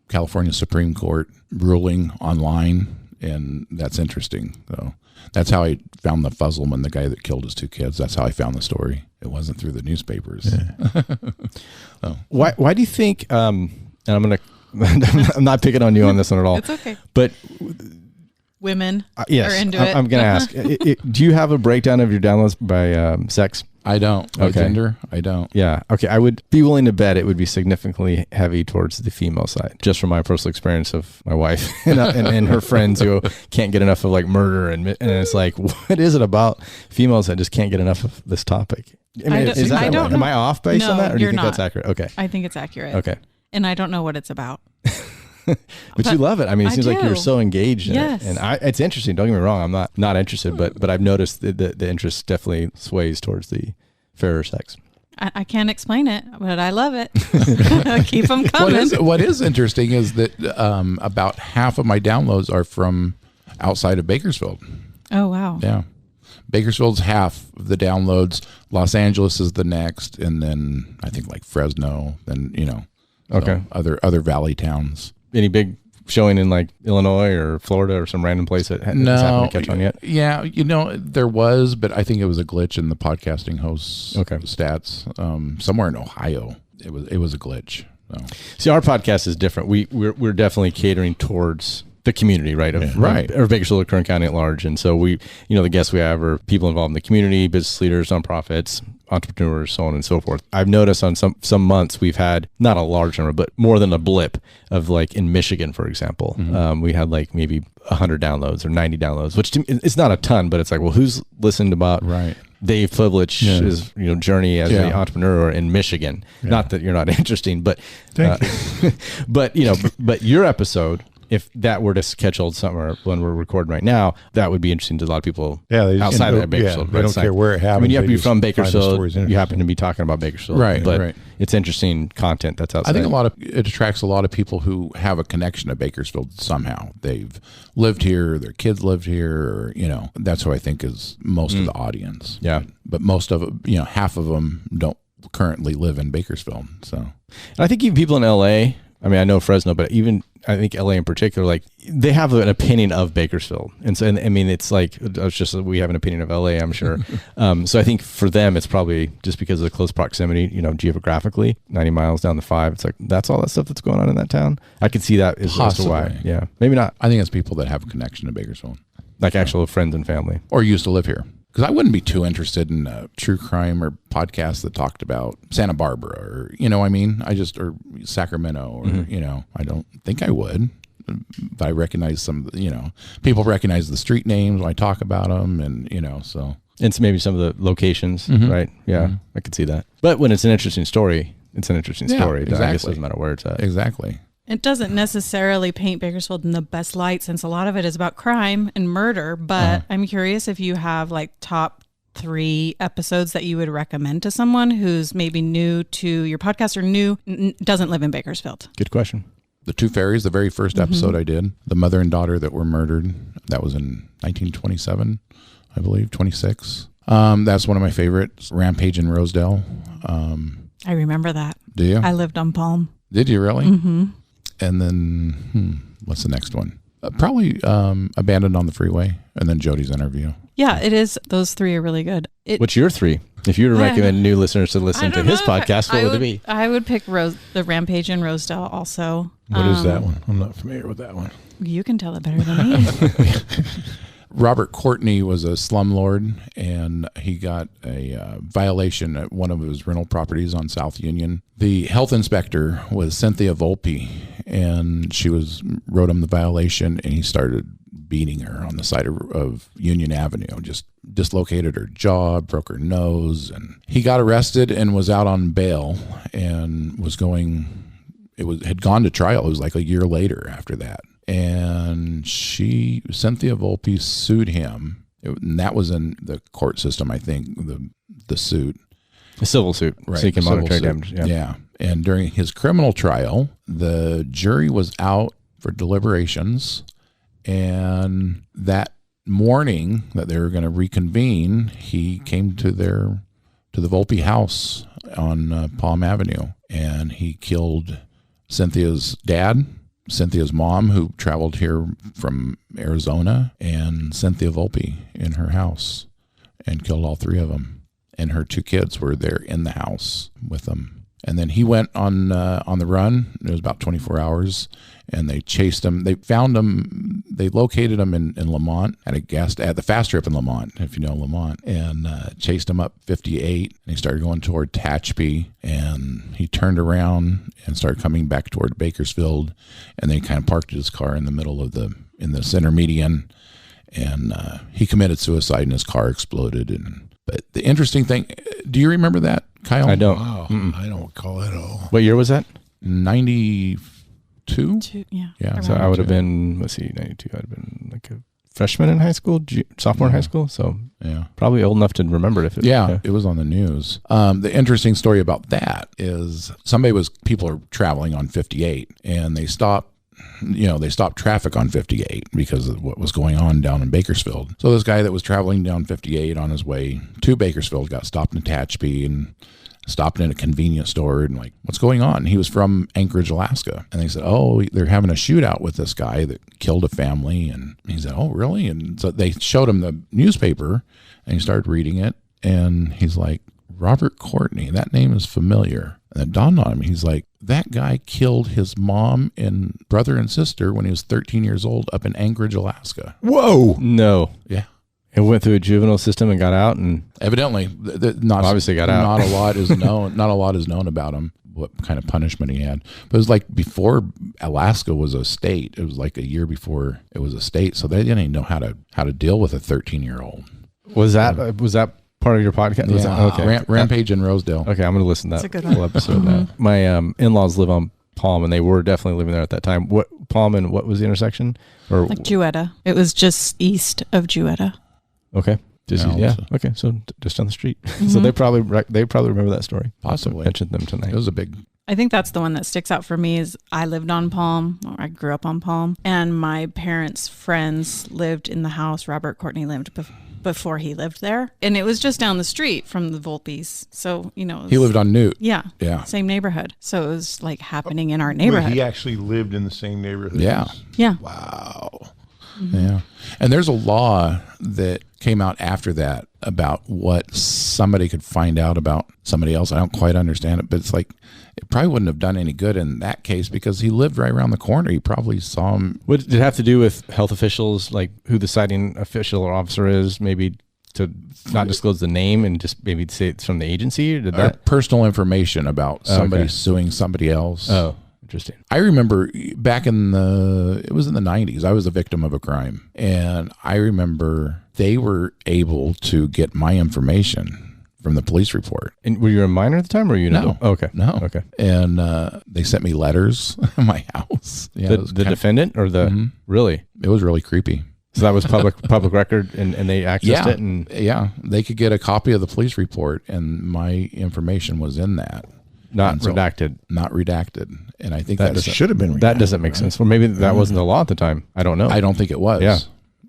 California Supreme Court ruling online, and that's interesting. So that's how I found the Fuzzleman, the guy that killed his two kids. That's how I found the story. It wasn't through the newspapers. Yeah. Why do you think? And I'm not picking on you on this one at all. It's okay. But Women yes, are into it. I'm going to ask. Do you have a breakdown of your downloads by sex? I don't. By gender, I don't. Yeah. Okay. I would be willing to bet it would be significantly heavy towards the female side, just from my personal experience of my wife and her friends who can't get enough of like murder. And it's like, what is it about females that just can't get enough of this topic? I mean, am I off based on that? Or do you think that's accurate? Okay. I think it's accurate. Okay. And I don't know what it's about. But you love it. I mean, it seems like you're do. so engaged in Yes. it. And it's interesting. Don't get me wrong. I'm not interested, but I've noticed the interest definitely sways towards the fairer sex. I can't explain it, but I love it. Keep them coming. What is interesting is that about half of my downloads are from outside of Bakersfield. Oh, wow. Yeah. Bakersfield's half of the downloads. Los Angeles is the next, and then I think like Fresno, then, Okay. Other valley towns. Any big showing in like Illinois or Florida or some random place that hasn't happened to catch on yet? Yeah, there was, but I think it was a glitch in the podcasting host stats. Somewhere in Ohio, it was a glitch. So. See, our podcast is different. We're definitely catering towards the community, right? Or Bakersfield or Kern County at large. And so the guests we have are people involved in the community, business leaders, nonprofits, entrepreneurs, so on and so forth. I've noticed on some months we've had not a large number, but more than a blip of like in Michigan, for example. Mm-hmm. We had like maybe 100 downloads or 90 downloads, which to me, it's not a ton, but it's like, well, who's listened about Dave Plivelich journey as an entrepreneur in Michigan? Yeah. Not that you're not interesting, but thank you. but your episode if that were to catch hold somewhere when we're recording right now, that would be interesting to a lot of people They outside of Bakersfield. They don't care where it happens. I mean, you have to be from find the Bakersfield. stories You happen to be talking about Bakersfield. Right, But right. it's interesting content that's outside. I think it attracts a lot of people who have a connection to Bakersfield somehow. They've lived here, their kids lived here, or, that's who I think is most of the audience. Yeah. But most of half of them don't currently live in Bakersfield. So, And I think even people in LA, I mean, I know Fresno, but even I think LA in particular, like they have an opinion of Bakersfield. And so, I mean, it's like, it's just, we have an opinion of LA, I'm sure. So I think for them, it's probably just because of the close proximity, geographically, 90 miles down the 5. It's like, that's all that stuff that's going on in that town. I could see that is also why. Yeah. Maybe not. I think it's people that have a connection to Bakersfield. Like actual friends and family. Or used to live here. Because I wouldn't be too interested in a true crime or podcast that talked about Santa Barbara or, or Sacramento or, I don't think I would. But I recognize people recognize the street names when I talk about them and, so. And so maybe some of the locations, right? Yeah, I could see that. But when it's an interesting story, it's an interesting story. Exactly. I guess it doesn't matter where it's at. Exactly. It doesn't necessarily paint Bakersfield in the best light since a lot of it is about crime and murder, but I'm curious if you have like top 3 episodes that you would recommend to someone who's maybe new to your podcast or doesn't live in Bakersfield. Good question. The Two Fairies, the very first episode I did, the mother and daughter that were murdered. That was in 1927, I believe, 26. That's one of my favorites. Rampage in Rosedale. I remember that. Do you? I lived on Palm. Did you really? Mm-hmm. And then, what's the next one? Probably Abandoned on the Freeway, and then Jody's interview. Yeah, it is. Those 3 are really good. What's your 3? If you were to recommend new listeners to listen to his podcast, what would it be? I would pick the Rampage in Rosedale also. What is that one? I'm not familiar with that one. You can tell it better than me. Robert Courtney was a slumlord, and he got a violation at one of his rental properties on South Union. The health inspector was Cynthia Volpe, and she wrote him the violation, and he started beating her on the side of Union Avenue, just dislocated her jaw, broke her nose, and he got arrested and was out on bail and had gone to trial. It was like a year later after that. And Cynthia Volpe sued him. And that was in the court system, I think, the suit. A civil suit. Right. Seeking monetary damage. Yeah. And during his criminal trial, the jury was out for deliberations. And that morning that they were going to reconvene, he came to the Volpe house on Palm Avenue, and he killed Cynthia's dad, Cynthia's mom, who traveled here from Arizona, and Cynthia Volpe in her house, and killed all 3 of them. And her 2 kids were there in the house with them. And then he went on the run. It was about 24 hours, and they chased him. They found him. They located him in Lamont at the Fast Strip in Lamont, if you know Lamont, and chased him up 58. And he started going toward Tehachapi, and he turned around and started coming back toward Bakersfield, and then he kind of parked his car in the middle of in the center median, and he committed suicide, and his car exploded. But the interesting thing, do you remember that, Kyle? I don't. Wow, I don't recall at all. What year was that? 92? Yeah. So I would have been, 92. I'd have been like a freshman in high school, sophomore in high school. So probably old enough to remember it. It was on the news. The interesting story about that is people are traveling on 58, and they stopped traffic on 58 because of what was going on down in Bakersfield. So this guy that was traveling down 58 on his way to Bakersfield got stopped in Tehachapi and stopped in a convenience store and like, what's going on? He was from Anchorage, Alaska. And they said, oh, they're having a shootout with this guy that killed a family. And he said, oh, really? And so they showed him the newspaper, and he started reading it. And he's like, Robert Courtney, that name is familiar. And it dawned on him. He's like, that guy killed his mom and brother and sister when he was 13 years old up in Anchorage, Alaska. Whoa. No. Yeah. It went through a juvenile system and got out, and evidently obviously got out. Not a lot is known. Not a lot is known about him. What kind of punishment he had? But it was like before Alaska was a state. It was like a year before it was a state, so they didn't even know how to deal with a 13-year-old. Was that part of your podcast? Yeah. Okay. Rampage in Rosedale. Okay, I'm going to listen to that That's a good whole episode now. My in-laws live on Palm, and they were definitely living there at that time. What Palm and what was the intersection? Or Like Jewetta. It was just east of Jewetta. Okay. Okay. So just down the street. So they probably remember that story. Possibly. Mentioned them tonight. It was a big. I think that's the one that sticks out for me is I lived on Palm, or I grew up on Palm, and my parents' friends lived in the house Robert Courtney lived before he lived there. And it was just down the street from the Volpes. So, you know. He lived on Newt. Yeah. Yeah. Same neighborhood. So it was like happening in our neighborhood. He actually lived in the same neighborhood. Yeah. Yeah. Wow. Yeah. And there's a law that came out after that about what somebody could find out about somebody else. I don't quite understand it, but it's like it probably wouldn't have done any good in that case because he lived right around the corner. He probably saw him. What did it have to do with health officials, like who the citing official or officer is, maybe to not disclose the name and just maybe say it's from the agency? Or did that personal information about somebody suing somebody else? Oh. Interesting. I remember back it was in the 90s, I was a victim of a crime. And I remember they were able to get my information from the police report. And were you a minor at the time or were you No. Okay. No. Okay. And they sent me letters in my house. Yeah, The defendant or the, really? It was really creepy. So that was public record and they accessed it? And yeah, they could get a copy of the police report and my information was in that. Not redacted. Not redacted. And I think That should have been redacted. That doesn't make sense. Well, maybe that wasn't the law at the time. I don't know. I don't think it was. Yeah.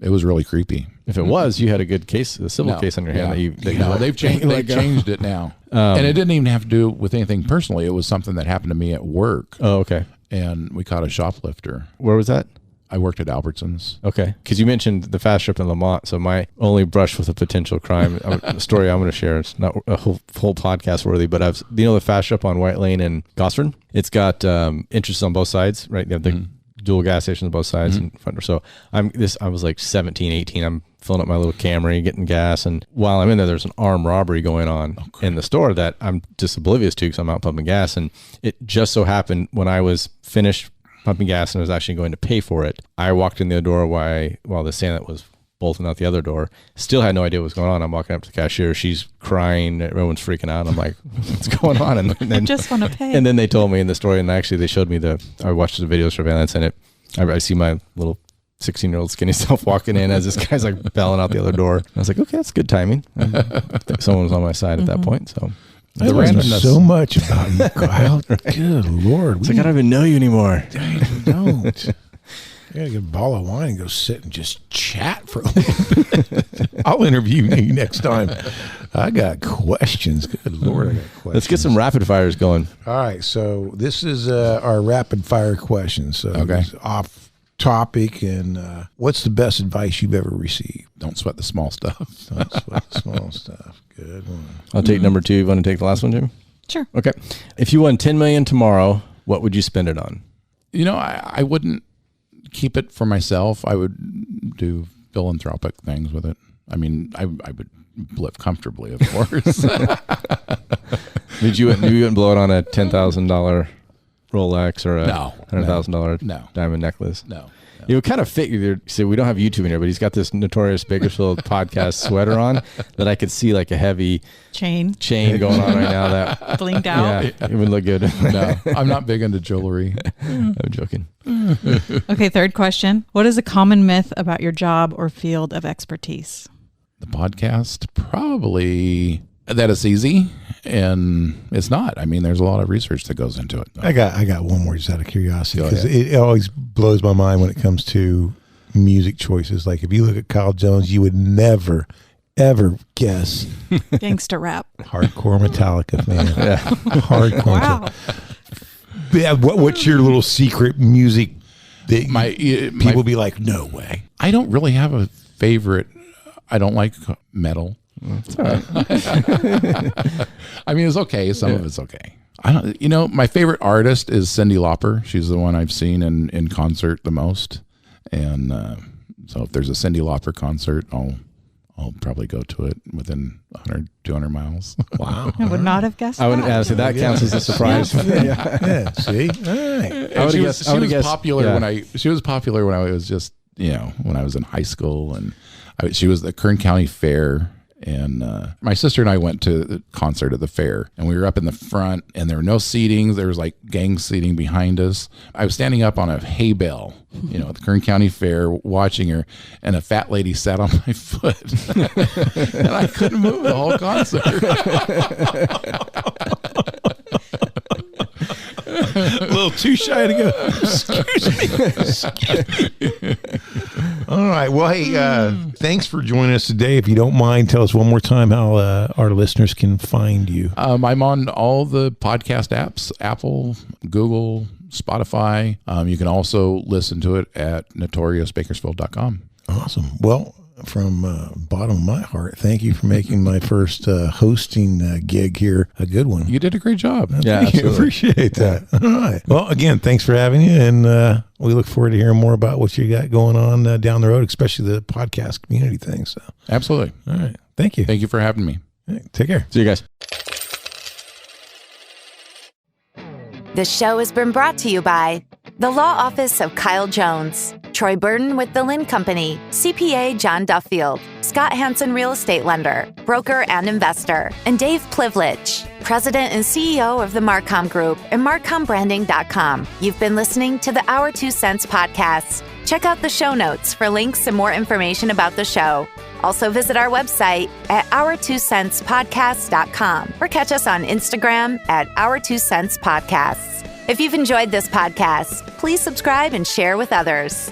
It was really creepy. If it was, you had a good case, a civil case on your hand. They've changed it now. And it didn't even have to do with anything personally. It was something that happened to me at work. Oh, okay. And we caught a shoplifter. Where was that? I worked at Albertsons. Okay. Because you mentioned the fast trip in Lamont. So my only brush with a potential crime, a story I'm going to share, it's not a whole podcast worthy, but the fast trip on White Lane in Gosford, it's got entrances on both sides, right? They have the dual gas stations on both sides and front door. So I was like 17, 18. I'm filling up my little Camry, getting gas. And while I'm in there's an armed robbery going on in the store that I'm just oblivious to because I'm out pumping gas. And it just so happened when I was finished pumping gas and I was actually going to pay for it, I walked in the door while the assailant was bolting out the other door. Still had no idea what was going on. I'm walking up to the cashier. She's crying. Everyone's freaking out. I'm like, what's going on? And then, I just want to pay. And then they told me in the story, and actually they showed me I watched the video surveillance, and I see my little 16-year-old skinny self walking in as this guy's like bailing out the other door. I was like, okay, that's good timing. Someone was on my side at that point. So I learned so much about you, Kyle. Good Lord. It's like, I don't even know you anymore. I don't. I gotta get a bottle of wine and go sit and just chat for a little bit. I'll interview you next time. I got questions. Good Lord, I got questions. Let's get some rapid fires going. All right, so this is our rapid fire questions. So it's off topic, and what's the best advice you've ever received? Don't sweat the small stuff. Don't sweat the small stuff. Good one. I'll take number 2. You want to take the last one, Jim? Sure. Okay. If you won $10 million tomorrow, what would you spend it on? I wouldn't keep it for myself. I would do philanthropic things with it. I mean, I would live comfortably, of course. You wouldn't blow it on a $10,000 Rolex or a $100,000 diamond necklace? No. It would kind of fit you. So we don't have YouTube in here, but he's got this Notorious Bakersfield Podcast sweater on that I could see like a heavy chain going on right now. That blinged out. Yeah, it would look good. No, I'm not big into jewelry. I'm joking. Okay, third question. What is a common myth about your job or field of expertise? The podcast, probably that it's easy, and it's not. I mean, there's a lot of research that goes into it. I got one more just out of curiosity, because it always blows my mind when it comes to music choices. Like if you look at Kyle Jones, you would never, ever guess Gangsta rap. Hardcore Metallica fan. Yeah. Hardcore. Wow. Yeah, what's your little secret music that people be like, no way? I don't really have a favorite. I don't like metal. It's all right. I mean, it's okay. Some of it's okay. I don't. My favorite artist is Cyndi Lauper. She's the one I've seen in concert the most. And so if there's a Cyndi Lauper concert, I'll probably go to it within 100, 200 miles. Wow. I would not have guessed I wouldn't that. say that counts as a surprise. Yeah. See? All right. She was popular when I was just, when I was in high school, and she was the Kern County Fair And my sister and I went to the concert at the fair, and we were up in the front, and there were no seatings. There was like gang seating behind us. I was standing up on a hay bale, at the Kern County Fair, watching her, and a fat lady sat on my foot, and I couldn't move the whole concert. A little too shy to go. Excuse me. All right. Well, hey, thanks for joining us today. If you don't mind, tell us one more time how our listeners can find you. I'm on all the podcast apps, Apple, Google, Spotify. You can also listen to it at notoriousbakersfield.com. Awesome. Well, from bottom of my heart, thank you for making my first hosting gig here a good one. You did a great job. Yeah, Thank you. Appreciate that. All right. Well, again, thanks for having you, and we look forward to hearing more about what you got going on down the road, especially the podcast community thing. So, absolutely. All right. Thank you. Thank you for having me. Right, take care. See you guys. This show has been brought to you by the Law Office of Kyle Jones, Troy Burton with the Lynn Company, CPA John Duffield, Scott Hansen Real Estate Lender, broker and investor, and Dave Plivelich, President and CEO of the Marcom Group and MarcomBranding.com. You've been listening to the Our 2 Cents Podcast. Check out the show notes for links and more information about the show. Also visit our website at our2centspodcast.com or catch us on Instagram at Our 2 Cents Podcasts. If you've enjoyed this podcast, please subscribe and share with others.